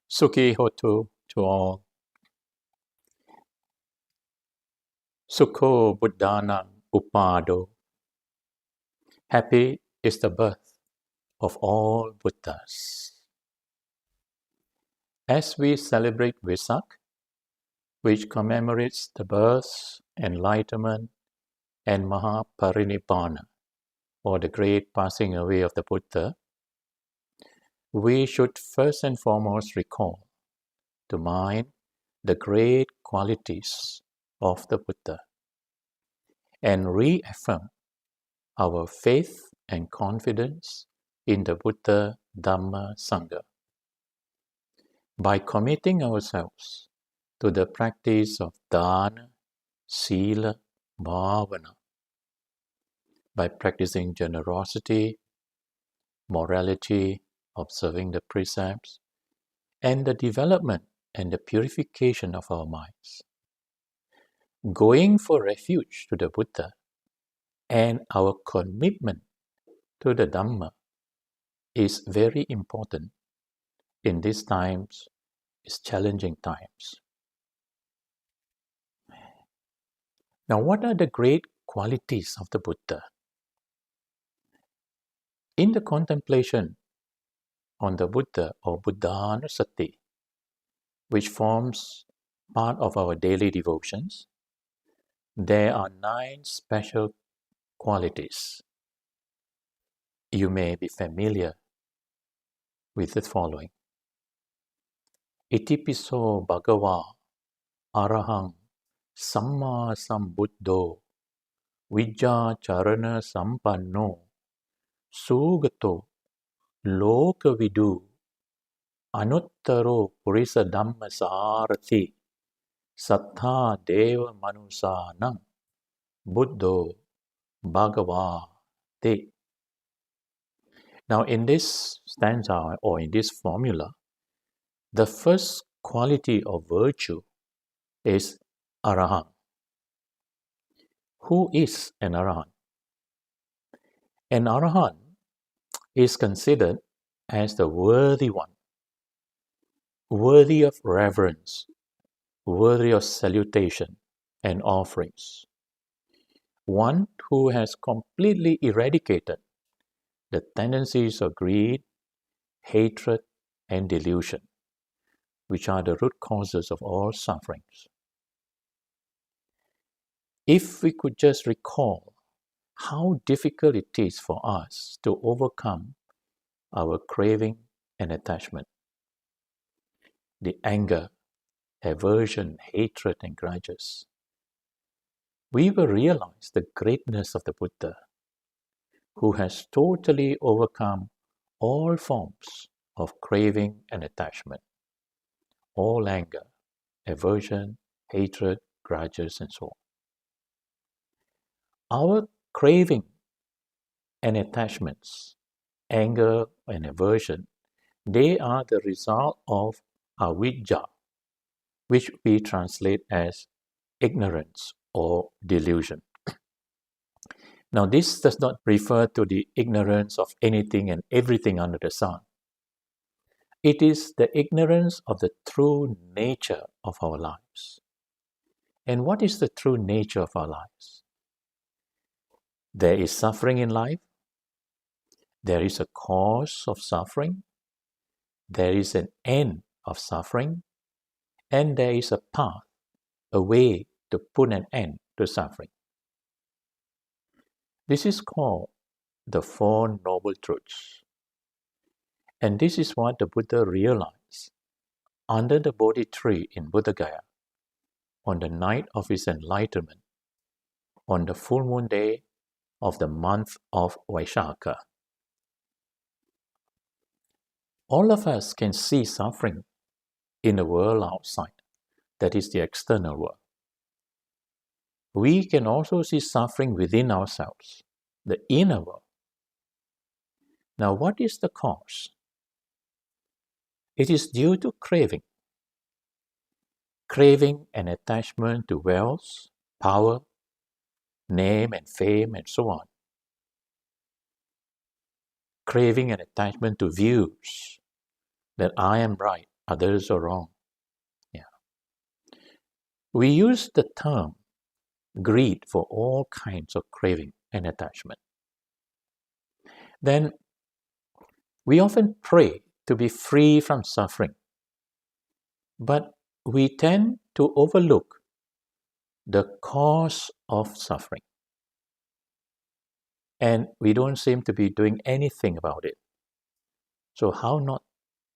Sukhi Hotu to all. Sukho Buddhanang Upado. Happy is the birth of all Buddhas. As we celebrate Vesak, which commemorates the birth, enlightenment, and Mahaparinibbana, or the great passing away of the Buddha, we should first and foremost recall to mind the great qualities of the Buddha and reaffirm our faith and confidence in the Buddha, Dhamma, Sangha. By committing ourselves to the practice of dana, sila, bhavana, by practicing generosity, morality, observing the precepts, and the development and the purification of our minds. Going for refuge to the Buddha and our commitment to the Dhamma is very important in these times, these challenging times. Now, what are the great qualities of the Buddha? In the contemplation on the Buddha or Buddhanusati, which forms part of our daily devotions, there are 9 special qualities. You may be familiar with the following. Itipiso Bhagava Arahang Samma Sambuddho Vijja Charana Sampanno Sugato Lokavidu Anuttaro Purisa Dhamma Sarati Sattha Deva Manusanam Buddho Bhagavate. Now, in this stanza or in this formula, the first quality of virtue is Arahant. Who is an Arahant? An Arahant is considered as the worthy one, worthy of reverence, worthy of salutation and offerings. One who has completely eradicated the tendencies of greed, hatred, and delusion, which are the root causes of all sufferings. If we could just recall how difficult it is for us to overcome our craving and attachment, the anger, aversion, hatred, and grudges, we will realize the greatness of the Buddha, who has totally overcome all forms of craving and attachment, all anger, aversion, hatred, grudges, and so on. Our craving and attachments, anger and aversion, they are the result of avidya, which we translate as ignorance or delusion. Now, this does not refer to the ignorance of anything and everything under the sun. It is the ignorance of the true nature of our lives. And what is the true nature of our lives? There is suffering in life. There is a cause of suffering. There is an end of suffering. And there is a path, a way to put an end to suffering. This is called the Four Noble Truths. And this is what the Buddha realized under the Bodhi tree in Buddha Gaya on the night of his enlightenment, on the full moon day of the month of Vaishaka. All of us can see suffering in the world outside, that is the external world. We can also see suffering within ourselves, the inner world. Now, what is the cause? It is due to craving. Craving and attachment to wealth, power, name and fame, and so on. Craving and attachment to views that I am right others are wrong. Yeah. We use the term greed for all kinds of craving and attachment. Then we often pray to be free from suffering, but we tend to overlook the cause of suffering, and we don't seem to be doing anything about it. So, how not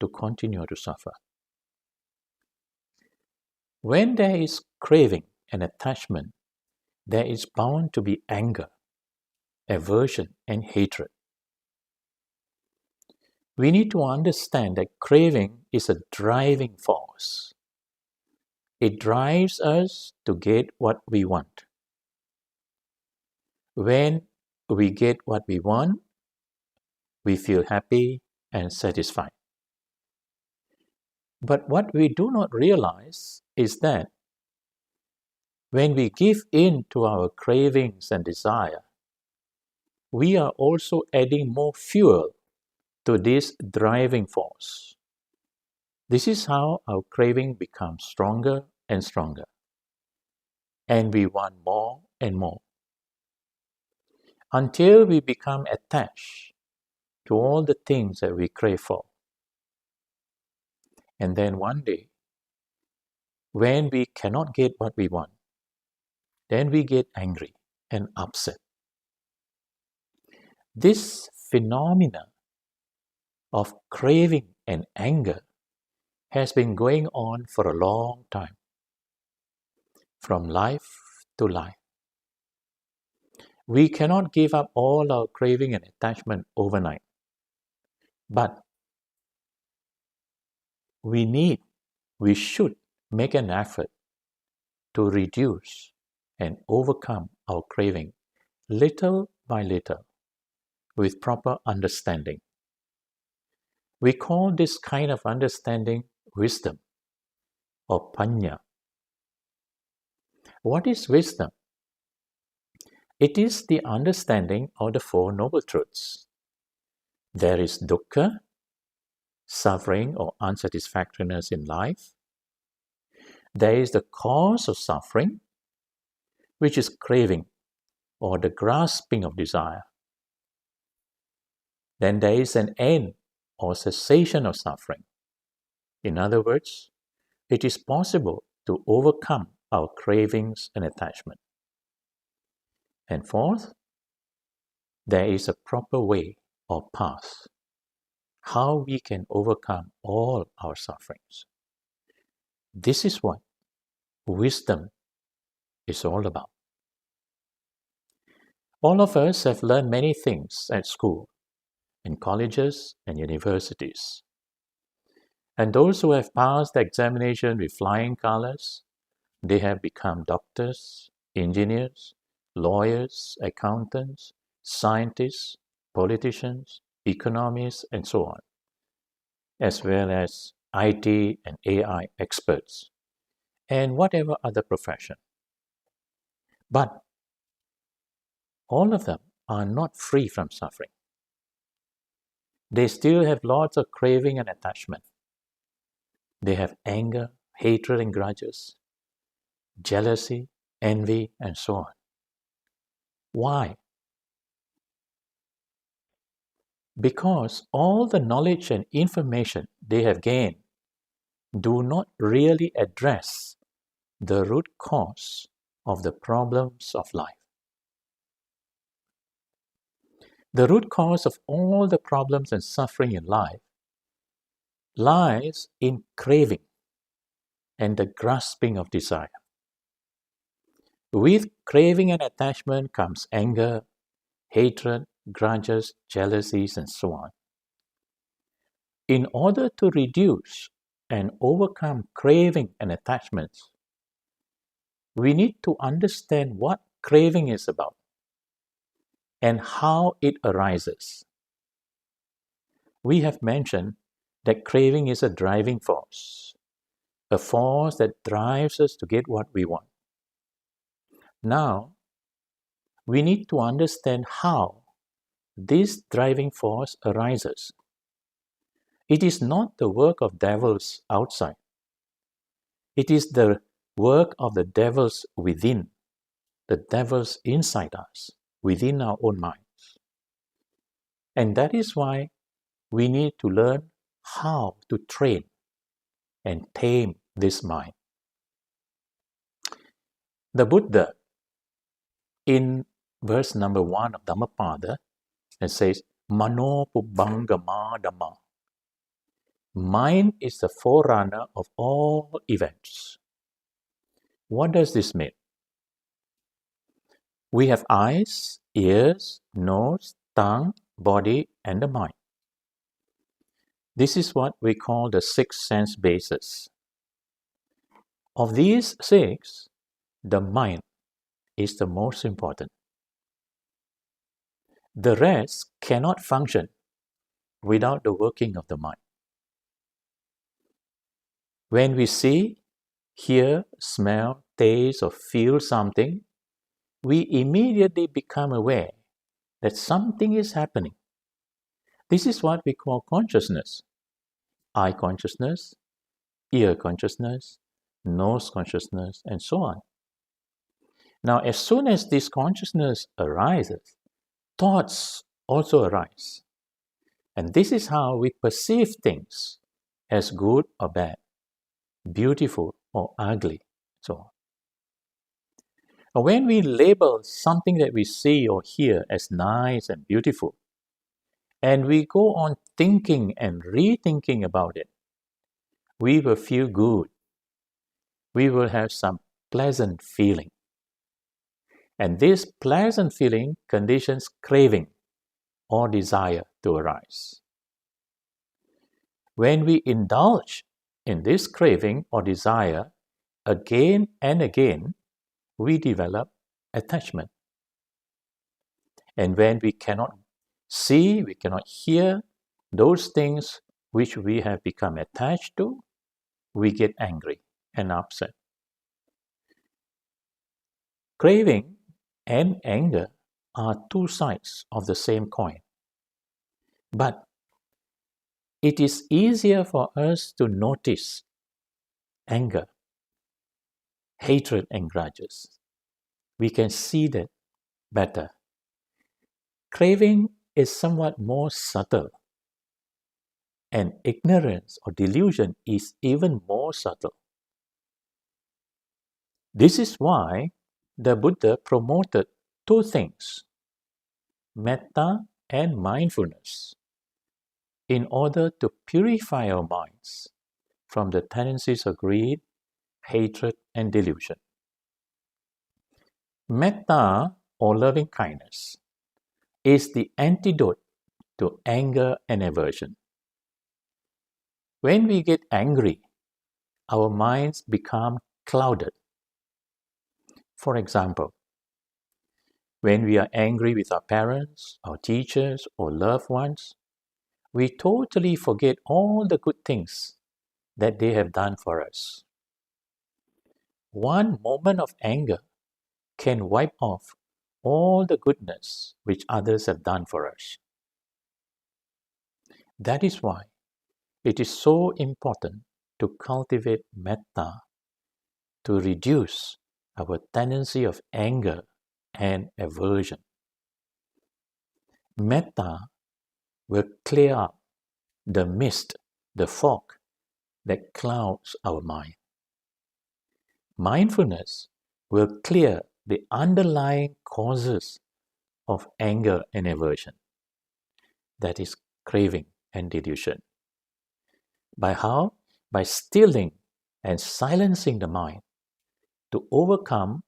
to continue to suffer? When there is craving and attachment, there is bound to be anger, aversion, and hatred. We need to understand that craving is a driving force. It drives us to get what we want. When we get what we want, we feel happy and satisfied. But what we do not realize is that when we give in to our cravings and desire, we are also adding more fuel to this driving force. This is how our craving becomes stronger and stronger, and we want more and more, until we become attached to all the things that we crave for. And then one day, when we cannot get what we want, then we get angry and upset. This phenomena of craving and anger has been going on for a long time, from life to life. We cannot give up all our craving and attachment overnight, but we should make an effort to reduce and overcome our craving little by little with proper understanding. We call this kind of understanding wisdom or panya. What is wisdom? It is the understanding of the Four Noble Truths. There is dukkha, suffering or unsatisfactoriness in life. There is the cause of suffering, which is craving or the grasping of desire. Then there is an end or cessation of suffering. In other words, it is possible to overcome our cravings and attachment. And fourth, there is a proper way or path how we can overcome all our sufferings. This is what wisdom is all about. All of us have learned many things at school, in colleges and universities. And those who have passed the examination with flying colors, they have become doctors, engineers, lawyers, accountants, scientists, politicians, economists, and so on, as well as IT and AI experts, and whatever other profession. But all of them are not free from suffering. They still have lots of craving and attachment. They have anger, hatred, and grudges, jealousy, envy, and so on. Why? Because all the knowledge and information they have gained do not really address the root cause of the problems of life. The root cause of all the problems and suffering in life lies in craving and the grasping of desire. With craving and attachment comes anger, hatred, grudges, jealousies, and so on. In order to reduce and overcome craving and attachments, we need to understand what craving is about and how it arises. We have mentioned that craving is a driving force, a force that drives us to get what we want. Now, we need to understand how this driving force arises. It is not the work of devils outside. It is the work of the devils within, the devils inside us, within our own minds. And that is why we need to learn how to train and tame this mind. The Buddha, in verse number 1 of Dhammapada, it says, Mano Pubbangama Dhamma. Mind is the forerunner of all events. What does this mean? We have eyes, ears, nose, tongue, body, and the mind. This is what we call the 6 sense bases. Of these 6, the mind is the most important. The rest cannot function without the working of the mind. When we see, hear, smell, taste, or feel something, we immediately become aware that something is happening. This is what we call consciousness. Eye consciousness, ear consciousness, nose consciousness, and so on. Now, as soon as this consciousness arises, thoughts also arise. And this is how we perceive things as good or bad, beautiful or ugly, so on. When we label something that we see or hear as nice and beautiful, and we go on thinking and rethinking about it, we will feel good. We will have some pleasant feeling. And this pleasant feeling conditions craving or desire to arise. When we indulge in this craving or desire again and again, we develop attachment. And when we cannot see, we cannot hear those things which we have become attached to, we get angry and upset. Craving and anger are 2 sides of the same coin. But it is easier for us to notice anger, hatred, and grudges. We can see that better. Craving is somewhat more subtle, and ignorance or delusion is even more subtle. This is why the Buddha promoted 2 things, metta and mindfulness, in order to purify our minds from the tendencies of greed, hatred, and delusion. Metta, or loving kindness, is the antidote to anger and aversion. When we get angry, our minds become clouded. For example, when we are angry with our parents, our teachers, or loved ones, we totally forget all the good things that they have done for us. One moment of anger can wipe off all the goodness which others have done for us. That is why it is so important to cultivate metta to reduce our tendency of anger and aversion. Metta will clear up the mist, the fog that clouds our mind. Mindfulness will clear the underlying causes of anger and aversion, that is, craving and delusion. By how? By stilling and silencing the mind to overcome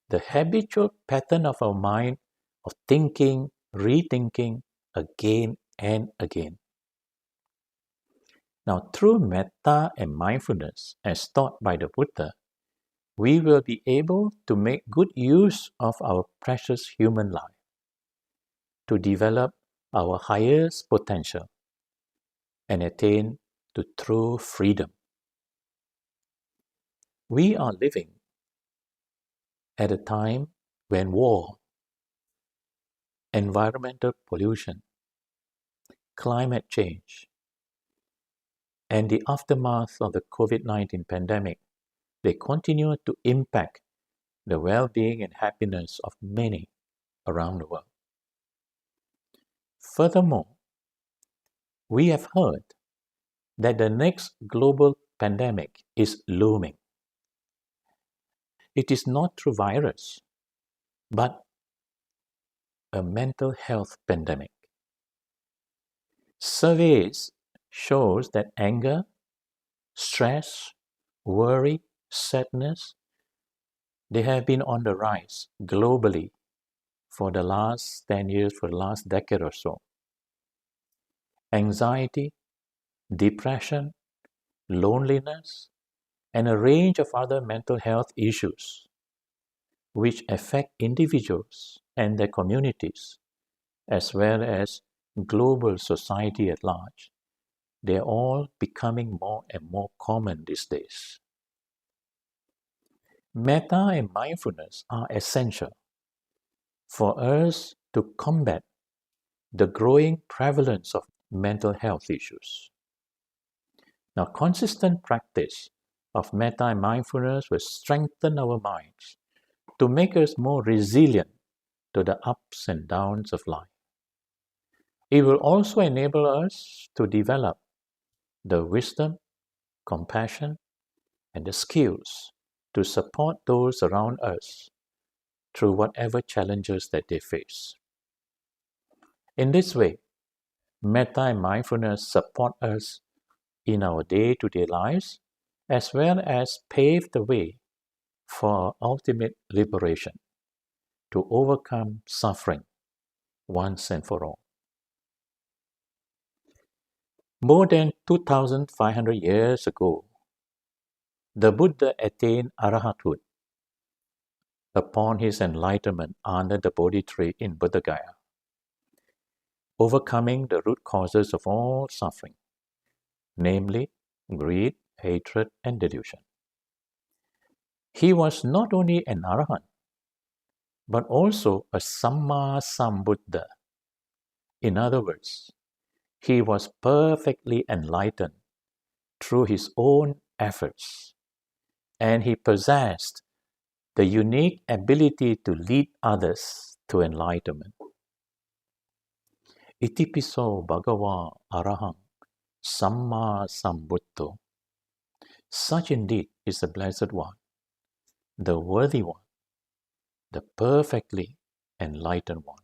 the habitual pattern of our mind of thinking, rethinking again and again. Now, through metta and mindfulness, as taught by the Buddha, we will be able to make good use of our precious human life to develop our highest potential and attain to true freedom. We are living at a time when war, environmental pollution, climate change, and the aftermath of the COVID-19 pandemic, they continue to impact the well-being and happiness of many around the world. Furthermore, we have heard that the next global pandemic is looming. It is not through virus, but a mental health pandemic. Surveys shows that anger, stress, worry, sadness, they have been on the rise globally for the last 10 years, for the last decade or so. Anxiety, depression, loneliness, and a range of other mental health issues which affect individuals and their communities, as well as global society at large. They're all becoming more and more common these days. Metta and mindfulness are essential for us to combat the growing prevalence of mental health issues. Now, consistent practice of metta and mindfulness will strengthen our minds to make us more resilient to the ups and downs of life. It will also enable us to develop the wisdom, compassion, and the skills to support those around us through whatever challenges that they face. In this way, metta and mindfulness support us in our day-to-day lives, as well as pave the way for our ultimate liberation, to overcome suffering once and for all. More than 2,500 years ago, the Buddha attained arahathood upon his enlightenment under the Bodhi tree in Buddha Gaya, overcoming the root causes of all suffering, namely greed, hatred, and delusion. He was not only an arahant, but also a Samma Sambuddha. In other words, he was perfectly enlightened through his own efforts, and he possessed the unique ability to lead others to enlightenment. Itipiso Bhagava Arahang Samma Sambuddho. Such indeed is the Blessed One, the Worthy One, the perfectly enlightened one.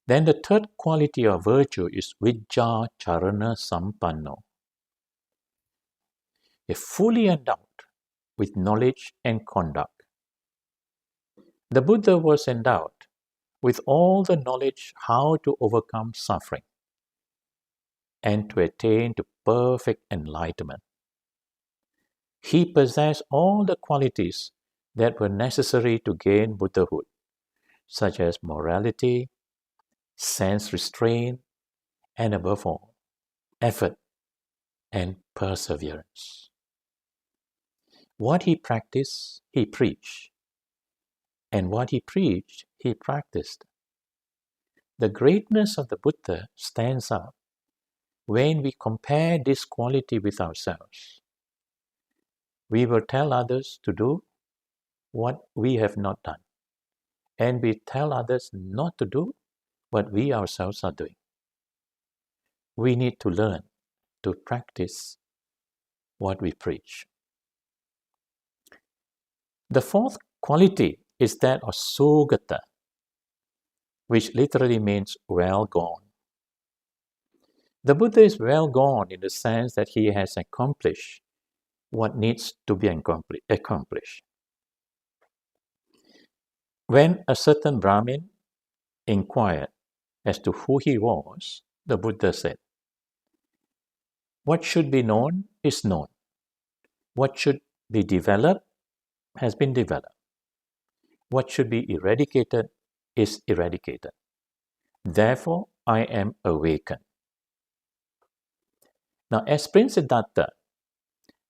Then the third quality of virtue is Vijja Charana Sampanno, a fully endowed with knowledge and conduct. The Buddha was endowed with all the knowledge how to overcome suffering and to attain to perfect enlightenment. He possessed all the qualities that were necessary to gain Buddhahood, such as morality, sense restraint, and above all, effort and perseverance. What he practiced, he preached, and what he preached, he practiced. The greatness of the Buddha stands out when we compare this quality with ourselves. We will tell others to do what we have not done, and we tell others not to do what we ourselves are doing. We need to learn to practice what we preach. The fourth quality is that of Sugata, which literally means well gone. The Buddha is well gone in the sense that he has accomplished what needs to be accomplished. When a certain Brahmin inquired as to who he was, the Buddha said, "What should be known is known. What should be developed has been developed. What should be eradicated is eradicated. Therefore, I am awakened." Now, as Prince Siddhartha,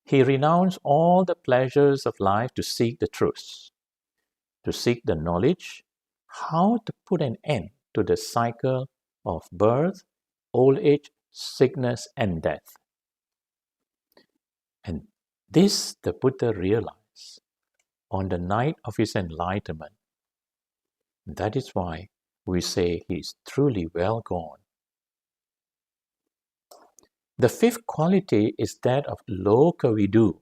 he renounced all the pleasures of life to seek the truth, to seek the knowledge how to put an end to the cycle of birth, old age, sickness, and death. And this the Buddha realized on the night of his enlightenment. That is why we say he is truly well gone. The fifth quality is that of Loka Vidu,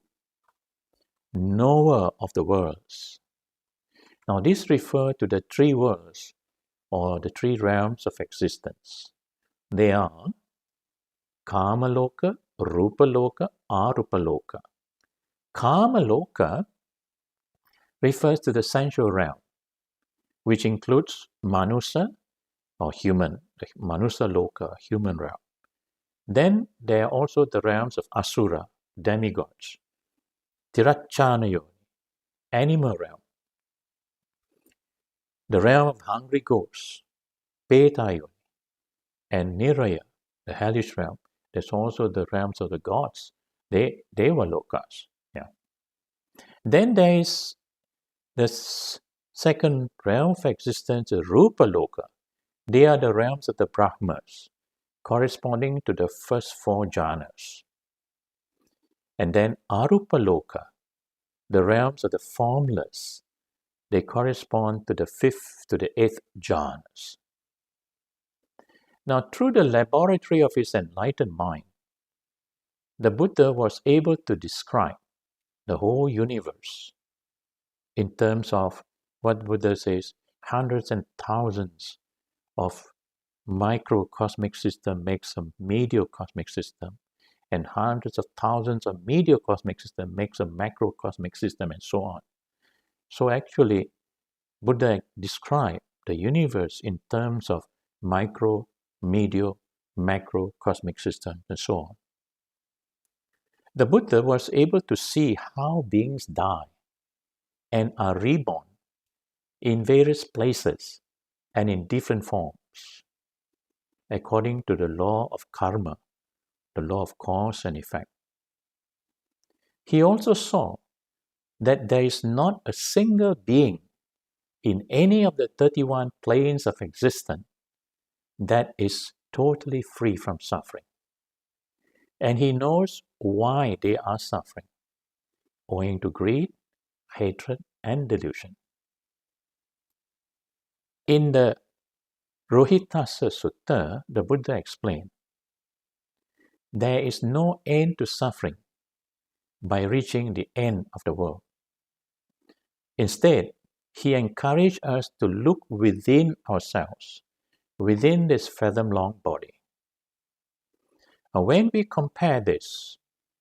knower of the worlds. Now this refers to the three worlds or the three realms of existence. They are Kamaloka, Rupaloka, Arupaloka. Kamaloka refers to the sensual realm, which includes Manusa or human, the Manusa Loka, human realm. Then there are also the realms of Asura, demigods, Tirachana Yoni, animal realm, the realm of hungry ghosts, Peta Yoni, and Niraya, the hellish realm. There's also the realms of the gods. They were lokas. Yeah. Then there is the second realm of existence, Rupa Loka. They are the realms of the Brahmas, corresponding to the first four jhanas. And then Arupa Loka, the realms of the formless. They correspond to the fifth to the eighth jhanas. Now, through the laboratory of his enlightened mind, the Buddha was able to describe the whole universe in terms of what Buddha says, hundreds and thousands of microcosmic system makes a mediocosmic system, and hundreds of thousands of mediocosmic system makes a macrocosmic system, and so on. So actually, Buddha described the universe in terms of micro, medio, macrocosmic system, and so on. The Buddha was able to see how beings die and are reborn in various places and in different forms, according to the law of karma, the law of cause and effect. He also saw that there is not a single being in any of the 31 planes of existence that is totally free from suffering. And he knows why they are suffering, owing to greed, hatred, and delusion. In the Rohitassa Sutta, the Buddha explained, there is no end to suffering by reaching the end of the world. Instead, he encouraged us to look within ourselves, within this fathom-long body. And when we compare this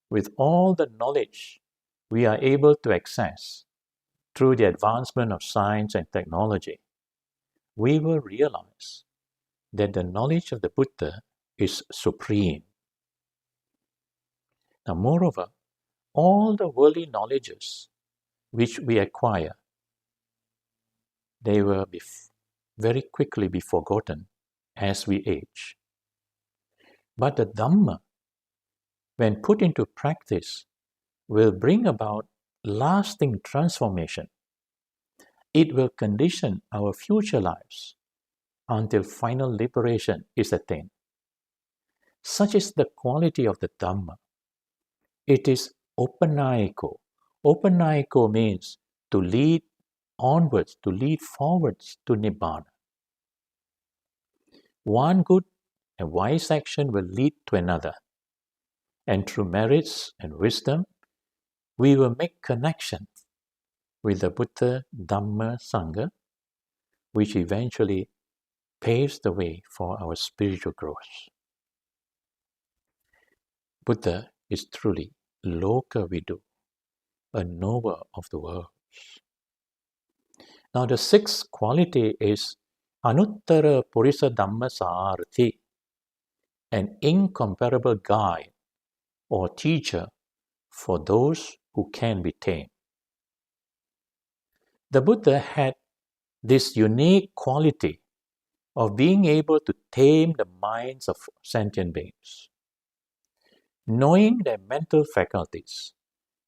with all the knowledge we are able to access through the advancement of science and technology, we will realize that the knowledge of the Buddha is supreme. Now, moreover, all the worldly knowledges which we acquire, they will very quickly be forgotten as we age. But the Dhamma, when put into practice, will bring about lasting transformation. It will condition our future lives until final liberation is attained. Such is the quality of the Dhamma. It is opanayiko. Opanayiko means to lead onwards, to lead forwards to Nibbana. One good and wise action will lead to another. And through merits and wisdom, we will make connection with the Buddha, Dhamma, Sangha, which eventually paves the way for our spiritual growth. Buddha is truly Loka Vidu, a knower of the worlds. Now the sixth quality is Anuttara Purisa Dhamma Sarathi, an incomparable guide or teacher for those who can be tamed. The Buddha had this unique quality of being able to tame the minds of sentient beings. Knowing their mental faculties.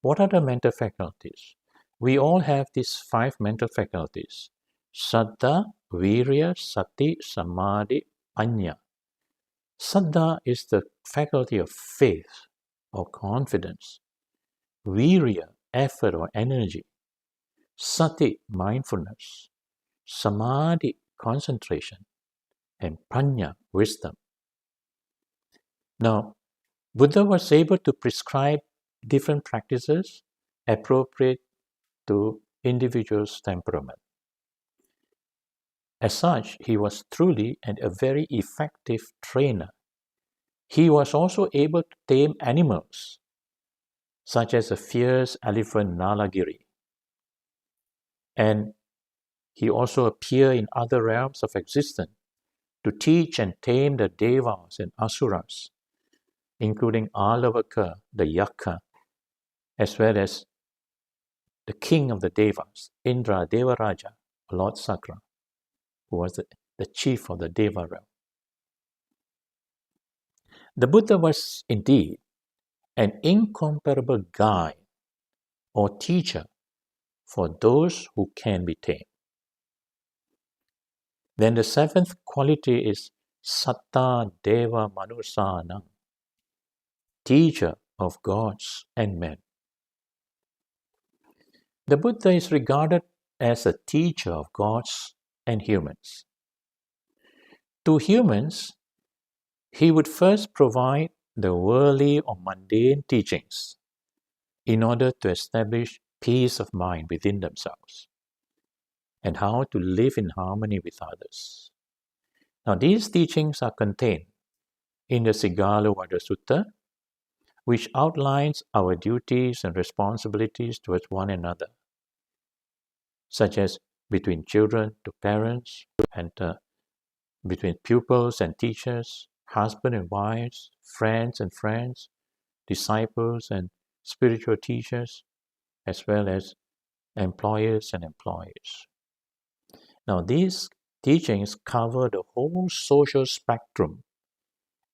What are the mental faculties? We all have these 5 mental faculties. Saddha, Virya, Sati, Samadhi, Panya. Saddha is the faculty of faith or confidence, virya, effort or energy, sati, mindfulness, samadhi, concentration, and prajna, wisdom. Now, Buddha was able to prescribe different practices appropriate to individuals' temperament. As such, he was truly and a very effective trainer. He was also able to tame animals, such as the fierce elephant Nalagiri. And he also appeared in other realms of existence to teach and tame the devas and asuras, including Alavaka, the Yakka, as well as the king of the devas, Indra Devaraja, Lord Sakra, who was the chief of the Deva realm. The Buddha was indeed an incomparable guide or teacher for those who can be tamed. Then the seventh quality is Satta Deva Manusanam, teacher of gods and men. The Buddha is regarded as a teacher of gods and humans. To humans, he would first provide the worldly or mundane teachings in order to establish peace of mind within themselves and how to live in harmony with others. Now, these teachings are contained in the Sigala Vada Sutta, which outlines our duties and responsibilities towards one another, such as between children to parents, and between pupils and teachers, husband and wives, friends and friends, disciples and spiritual teachers, as well as employers and employees. Now, these teachings cover the whole social spectrum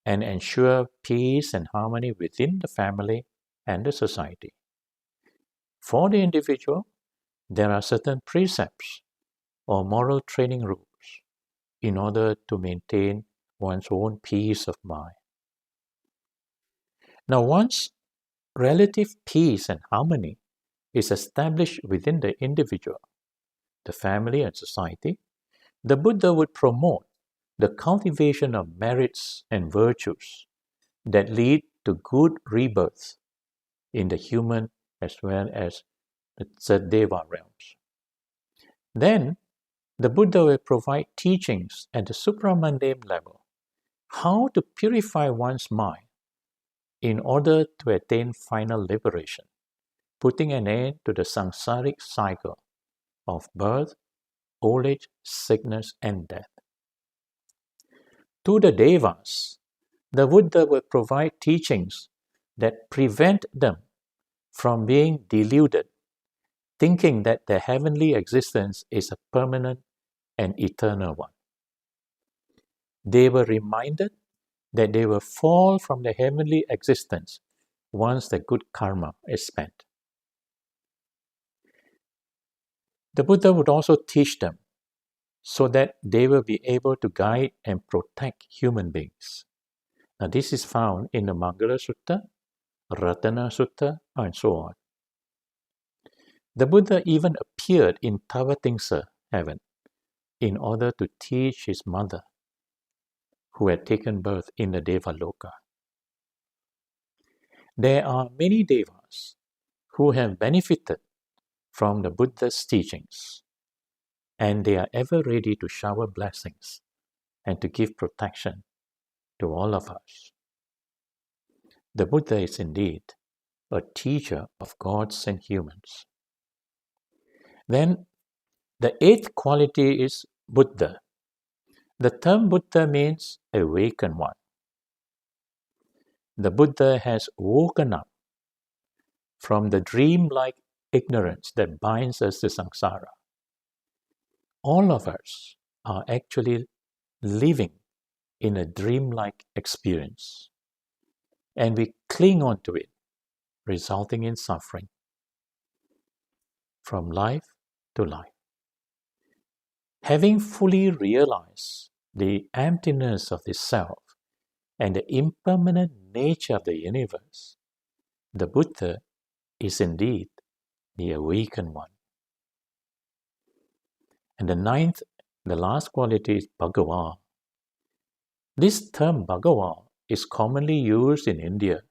and ensure peace and harmony within the family and the society. For the individual, there are certain precepts or moral training rules in order to maintain one's own peace of mind. Now, once relative peace and harmony is established within the individual, the family, and society, the Buddha would promote the cultivation of merits and virtues that lead to good rebirth in the human as well as the Sadeva realms. Then, the Buddha will provide teachings at the supramundane level, how to purify one's mind in order to attain final liberation, putting an end to the samsaric cycle of birth, old age, sickness, and death. To the Devas, the Buddha will provide teachings that prevent them from being deluded, thinking that their heavenly existence is a permanent and eternal one. They were reminded that they will fall from the heavenly existence once the good karma is spent. The Buddha would also teach them so that they will be able to guide and protect human beings. Now, this is found in the Mangala Sutta, Ratana Sutta, and so on. The Buddha even appeared in Tavatimsa heaven in order to teach his mother, who had taken birth in the Devaloka. There are many Devas who have benefited from the Buddha's teachings, and they are ever ready to shower blessings and to give protection to all of us. The Buddha is indeed a teacher of gods and humans. Then, the eighth quality is Buddha. The term Buddha means awakened one. The Buddha has woken up from the dream-like ignorance that binds us to samsara. All of us are actually living in a dream-like experience, and we cling on to it, resulting in suffering from life to life. Having fully realized the emptiness of the self and the impermanent nature of the universe, the Buddha is indeed the awakened one. And the last quality is Bhagavan. This term Bhagavan is commonly used in India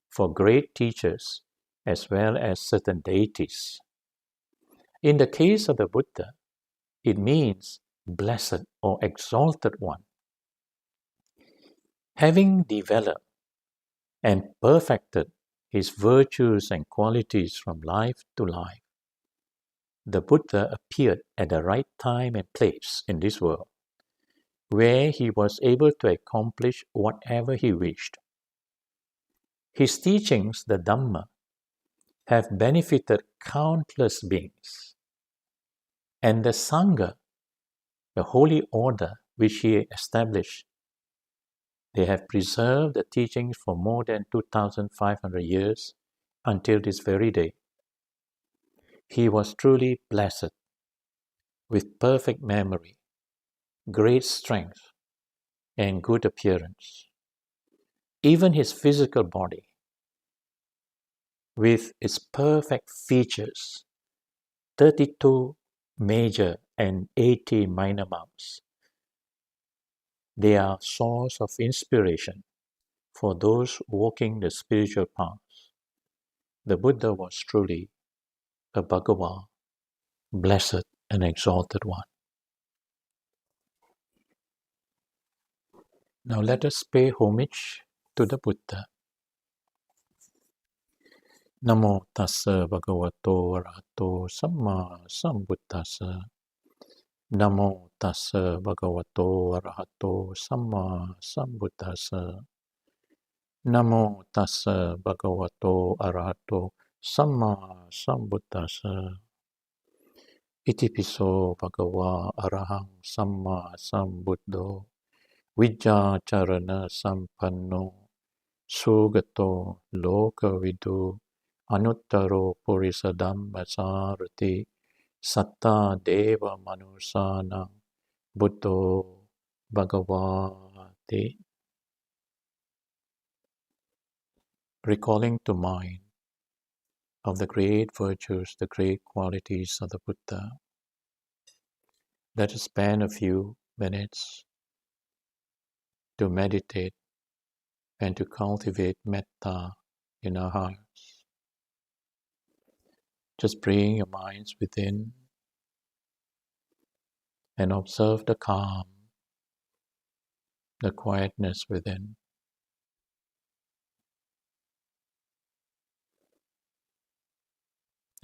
for great teachers as well as certain deities. In the case of the Buddha, it means blessed or exalted one. Having developed and perfected his virtues and qualities from life to life, the Buddha appeared at the right time and place in this world, where he was able to accomplish whatever he wished. His teachings, the Dhamma, have benefited countless beings. And the Sangha, the holy order which he established, they have preserved the teachings for more than 2,500 years until this very day. He was truly blessed with perfect memory, great strength, and good appearance. Even his physical body, with its perfect features, 32 major and 80 minor marks, they are a source of inspiration for those walking the spiritual path. The Buddha was truly a Bhagavan, blessed and exalted one. Now let us pay homage to the Buddha. Namo tassa bhagavato arahato samma sambuddhassa. Namo tassa bhagavato arahato samma sambuddhassa. Namo tassa bhagavato arahato samma sambuddhassa. Itipiso bhagava arahang samma sambuddho vijjacharana sampanno sugato lokavidu anuttaro purisa dhammasarati satta deva manusana buddho bhagavati. Recalling to mind of the great virtues, the great qualities of the Buddha, let us spend a few minutes to meditate and to cultivate metta in our hearts. Just bring your minds within and observe the calm, the quietness within.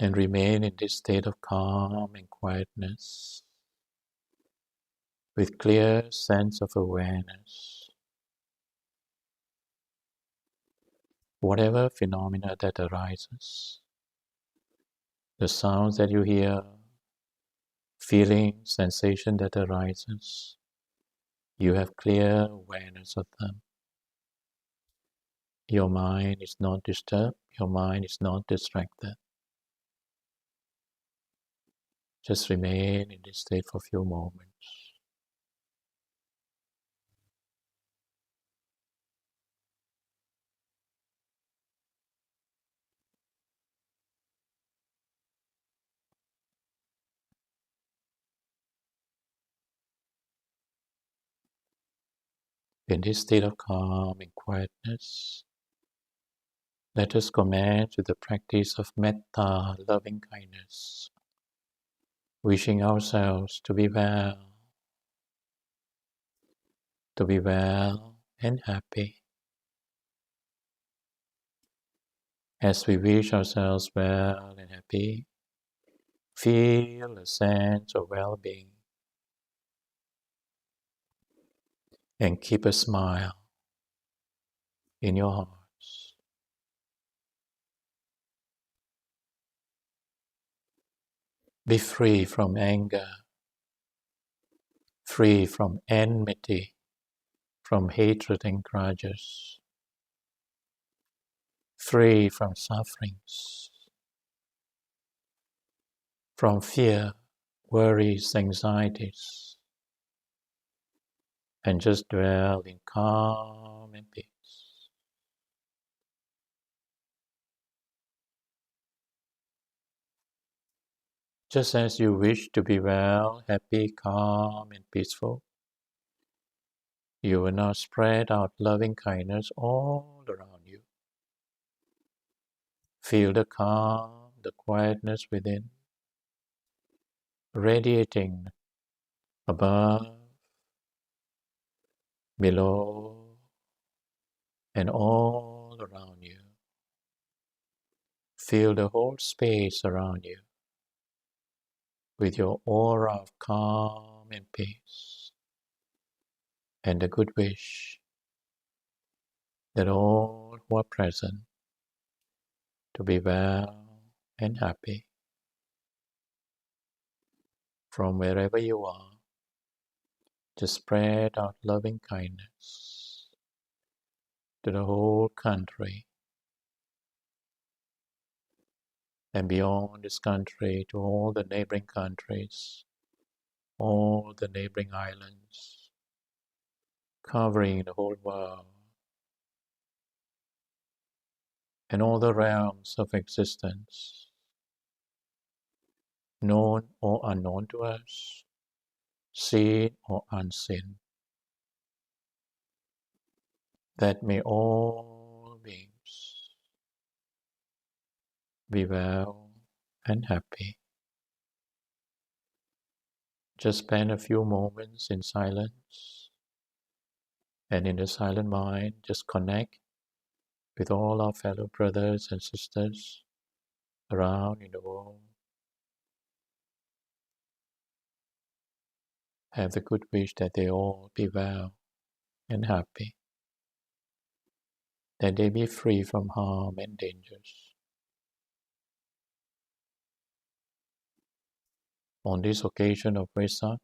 And remain in this state of calm and quietness with clear sense of awareness. Whatever phenomena that arises, the sounds that you hear, feeling, sensation that arises, you have clear awareness of them. Your mind is not disturbed, your mind is not distracted. Just remain in this state for a few moments. In this state of calm and quietness, let us commence with the practice of metta, loving kindness, wishing ourselves to be well and happy. As we wish ourselves well and happy, feel a sense of well-being and keep a smile in your hearts. Be free from anger, free from enmity, from hatred and grudges, free from sufferings, from fear, worries, anxieties. and just dwell in calm and peace. Just as you wish to be well, happy, calm, and peaceful, you will now spread out loving kindness all around you. Feel the calm, the quietness within, radiating above, below, and all around you. Feel the whole space around you with your aura of calm and peace, and the good wish that all who are present to be well and happy. From wherever you are, just spread out loving kindness to the whole country and beyond this country to all the neighboring countries, all the neighboring islands, covering the whole world and all the realms of existence, known or unknown to us, seen or unseen, that may all beings be well and happy. Just spend a few moments in silence, and in the silent mind, just connect with all our fellow brothers and sisters around in the world. Have the good wish that they all be well and happy, that they be free from harm and dangers. On this occasion of Vesak,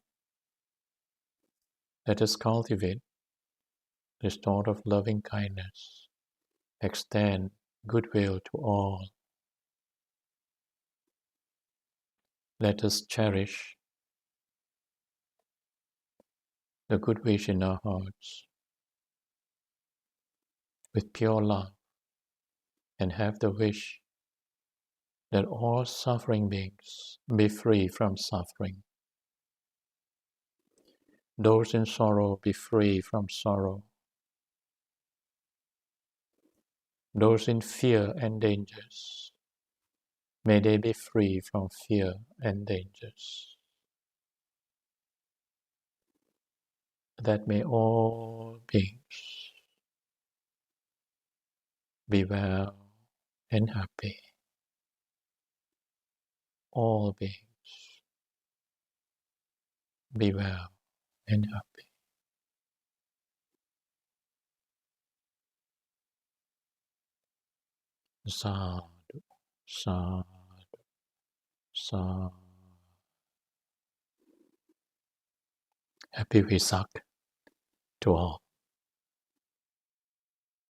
let us cultivate this thought of loving kindness, extend goodwill to all. Let us cherish the good wish in our hearts with pure love, and have the wish that all suffering beings be free from suffering. Those in sorrow be free from sorrow. Those in fear and dangers, may they be free from fear and dangers. That may all beings be well and happy. All beings be well and happy. Sadhu, sadhu, sadhu. Happy Vesak to all.